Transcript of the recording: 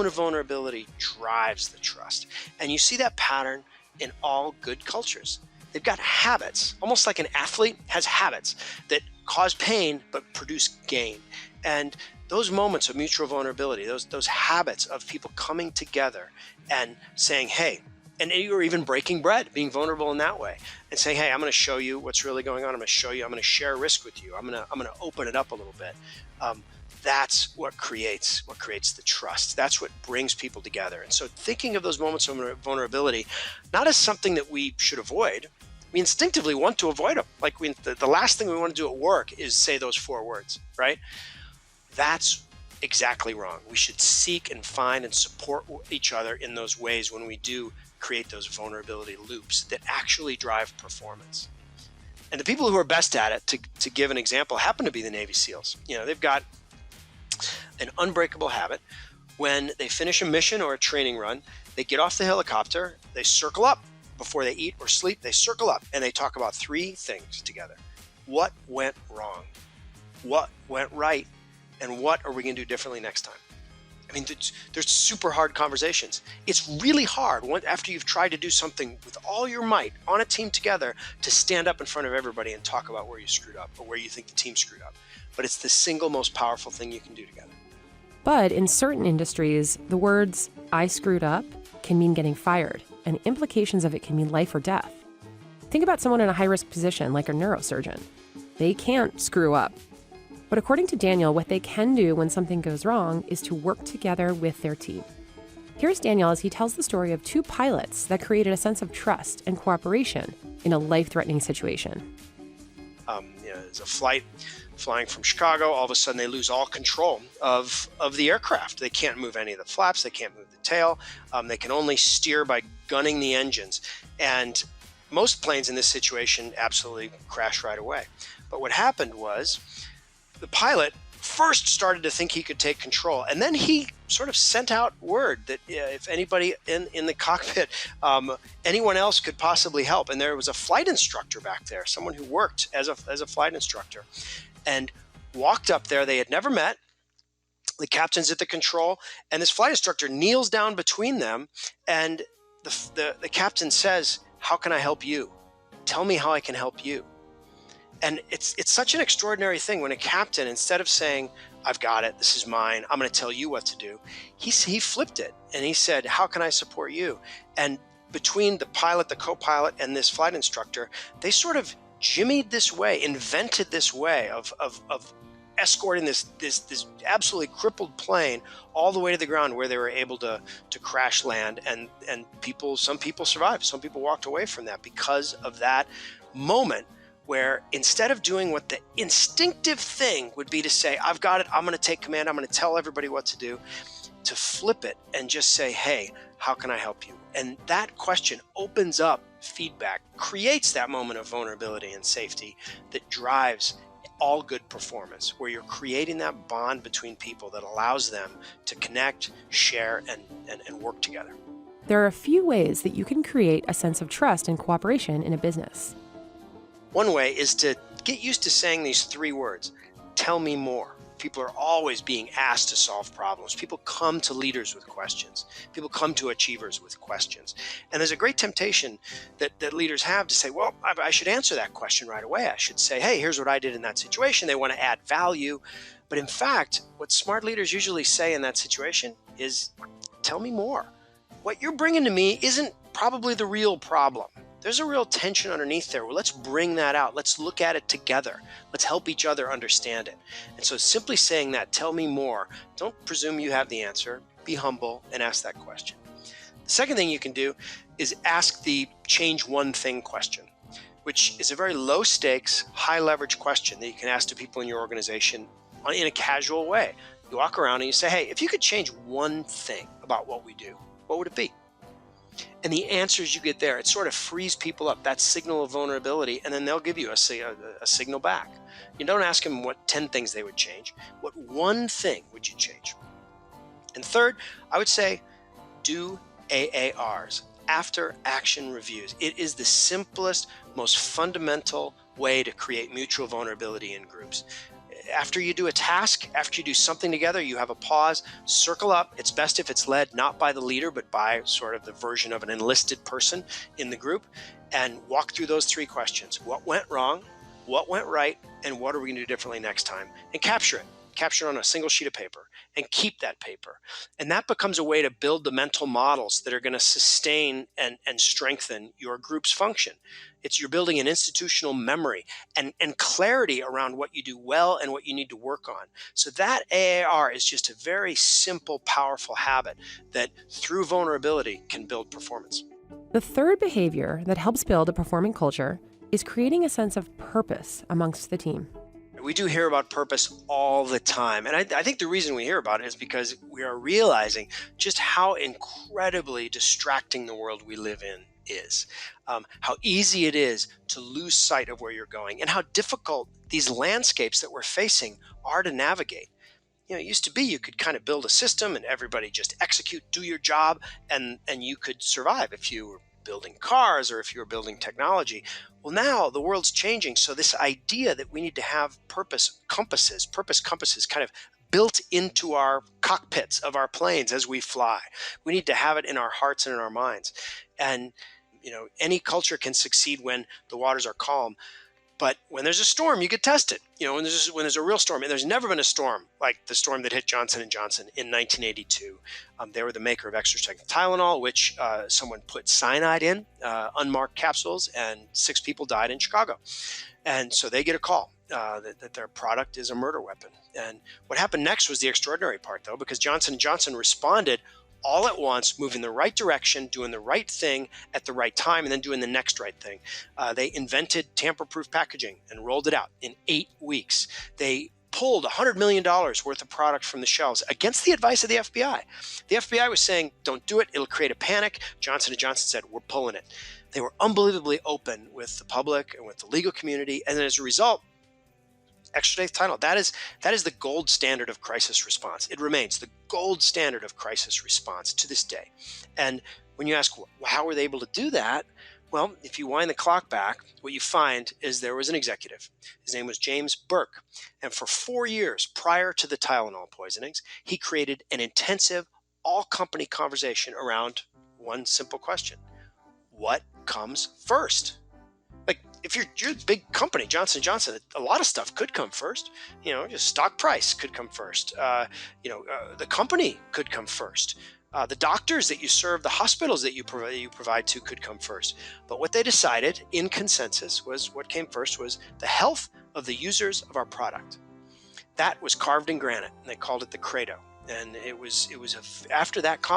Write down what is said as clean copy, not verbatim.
moment of vulnerability drives the trust. And you see that pattern in all good cultures. They've got habits, almost like an athlete has habits that cause pain but produce gain. And those moments of mutual vulnerability, those habits of people coming together and saying, hey, and you're even breaking bread, being vulnerable in that way, and saying, hey, I'm going to show you what's really going on. I'm going to show you. I'm going to share risk with you. I'm going to open it up a little bit. That's what creates the trust. That's what brings people together. And so thinking of those moments of vulnerability, not as something that we should avoid. We instinctively want to avoid them. Like the last thing we want to do at work is say those 4 words, right? That's exactly wrong. We should seek and find and support each other in those ways when we do create those vulnerability loops that actually drive performance. And the people who are best at it, to give an example, happen to be the Navy SEALs. They've got an unbreakable habit. When they finish a mission or a training run, they get off the helicopter, they circle up before they eat or sleep, they circle up and they talk about 3 things together. What went wrong? What went right? And what are we going to do differently next time? I mean, there's super hard conversations. It's really hard after you've tried to do something with all your might on a team together to stand up in front of everybody and talk about where you screwed up or where you think the team screwed up. But it's the single most powerful thing you can do together. But in certain industries, the words, I screwed up, can mean getting fired, and implications of it can mean life or death. Think about someone in a high-risk position like a neurosurgeon. They can't screw up. But according to Daniel, what they can do when something goes wrong is to work together with their team. Here's Daniel as he tells the story of 2 pilots that created a sense of trust and cooperation in a life-threatening situation. There's a flight flying from Chicago. All of a sudden, they lose all control of the aircraft. They can't move any of the flaps. They can't move the tail. They can only steer by gunning the engines. And most planes in this situation absolutely crash right away. But what happened was the pilot first started to think he could take control. And then he sort of sent out word that if anybody in the cockpit, anyone else could possibly help. And there was a flight instructor back there, someone who worked as a flight instructor, and walked up there. They had never met. The captain's at the control, and this flight instructor kneels down between them. And the captain says, how can I help you? Tell me how I can help you. And it's such an extraordinary thing when a captain, instead of saying, I've got it, this is mine, I'm going to tell you what to do, he flipped it and he said, how can I support you? And between the pilot, the co-pilot, and this flight instructor, they sort of jimmied this way, invented this way of escorting this absolutely crippled plane all the way to the ground, where they were able to crash land, and some people survived. Some people walked away from that because of that moment, where instead of doing what the instinctive thing would be to say, I've got it, I'm going to take command, I'm going to tell everybody what to do, to flip it and just say, hey, how can I help you? And that question opens up feedback, creates that moment of vulnerability and safety that drives all good performance, where you're creating that bond between people that allows them to connect, share, and work together. There are a few ways that you can create a sense of trust and cooperation in a business. One way is to get used to saying these 3 words, tell me more. People are always being asked to solve problems. People come to leaders with questions. People come to achievers with questions. And there's a great temptation that leaders have to say, well, I should answer that question right away. I should say, hey, here's what I did in that situation. They want to add value. But in fact, what smart leaders usually say in that situation is, tell me more. What you're bringing to me isn't probably the real problem. There's a real tension underneath there. Well, let's bring that out. Let's look at it together. Let's help each other understand it. And so simply saying that, tell me more, don't presume you have the answer. Be humble and ask that question. The second thing you can do is ask the change one thing question, which is a very low stakes, high leverage question that you can ask to people in your organization in a casual way. You walk around and you say, hey, if you could change one thing about what we do, what would it be? And the answers you get there, it sort of frees people up, that signal of vulnerability, and then they'll give you a signal back. You don't ask them what 10 things they would change. What one thing would you change? And third, I would say do AARs, after action reviews. It is the simplest, most fundamental way to create mutual vulnerability in groups. after you do a task, after you do something together, you have a pause, circle up. It's best if it's led not by the leader, but by sort of the version of an enlisted person in the group, and walk through those 3 questions. What went wrong? What went right? And what are we going to do differently next time? And capture it. Capture it on a single sheet of paper and keep that paper. And that becomes a way to build the mental models that are going to sustain and strengthen your group's function. You're building an institutional memory and clarity around what you do well and what you need to work on. So that AAR is just a very simple, powerful habit that through vulnerability can build performance. The third behavior that helps build a performing culture is creating a sense of purpose amongst the team. We do hear about purpose all the time. And I think the reason we hear about it is because we are realizing just how incredibly distracting the world we live in is, how easy it is to lose sight of where you're going, and how difficult these landscapes that we're facing are to navigate. It used to be you could kind of build a system and everybody just execute, do your job, and you could survive if you were building cars or if you were building technology. Well, now the world's changing. So this idea that we need to have purpose compasses kind of built into our cockpits of our planes as we fly. We need to have it in our hearts and in our minds. And, any culture can succeed when the waters are calm. But when there's a storm, you get tested. When there's a real storm, and there's never been a storm like the storm that hit Johnson & Johnson in 1982. They were the maker of extra-strength Tylenol, which someone put cyanide in, unmarked capsules, and 6 people died in Chicago. And so they get a call that their product is a murder weapon. And what happened next was the extraordinary part, though, because Johnson & Johnson responded all at once, moving the right direction, doing the right thing at the right time, and then doing the next right thing. They invented tamper-proof packaging and rolled it out in 8 weeks. They pulled $100 million worth of product from the shelves against the advice of the FBI. The FBI was saying, don't do it, it'll create a panic. Johnson & Johnson said, we're pulling it. They were unbelievably open with the public and with the legal community, and then as a result, extra-strength Tylenol, that is the gold standard of crisis response. It remains the gold standard of crisis response to this day. And when you ask, well, how were they able to do that? Well, if you wind the clock back, what you find is there was an executive. His name was James Burke. And for 4 years prior to the Tylenol poisonings, he created an intensive all-company conversation around one simple question. What comes first? Like, if you're a big company, Johnson & Johnson, a lot of stuff could come first. Just stock price could come first. The company could come first. The doctors that you serve, the hospitals that you provide to could come first. But what they decided in consensus was what came first was the health of the users of our product. That was carved in granite, and they called it the credo. And it was after that